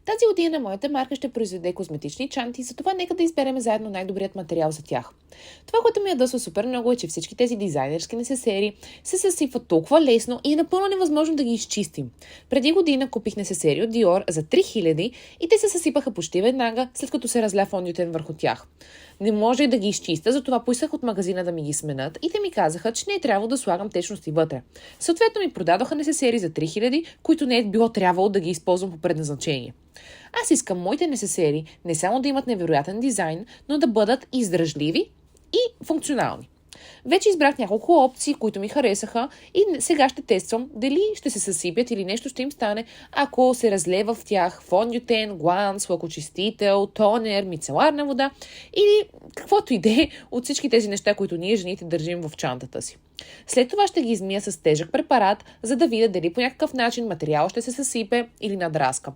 Тази година моята марка ще произведе козметични чанти, затова нека да изберем заедно най-добрият материал за тях. Това, което ми ядосва супер много е, че всички тези дизайнерски несесери се съсипват толкова лесно и е напълно невъзможно да ги изчистим. Преди година купих несесери от Dior за 3000 и те се съсипаха почти веднага, след като се разля фондютен върху тях. Не може да ги изчиста, затова поисках от магазина да ми ги сменят и те ми казаха, че не е трябвало да слагам течности вътре. Съответно ми продадоха несесери за 3000, които не е било трябвало да ги използвам по предназначение. Аз искам моите несесери не само да имат невероятен дизайн, но да бъдат издръжливи и функционални. Вече избрах няколко опции, които ми харесаха и сега ще тествам дали ще се съсипят или нещо ще им стане, ако се разлева в тях фондютен, гланс, лъкочистител, тонер, мицеларна вода или каквото и да е от всички тези неща, които ние жените държим в чантата си. След това ще ги измия с тежък препарат, за да видя дали по някакъв начин материал ще се съсипе или надраска.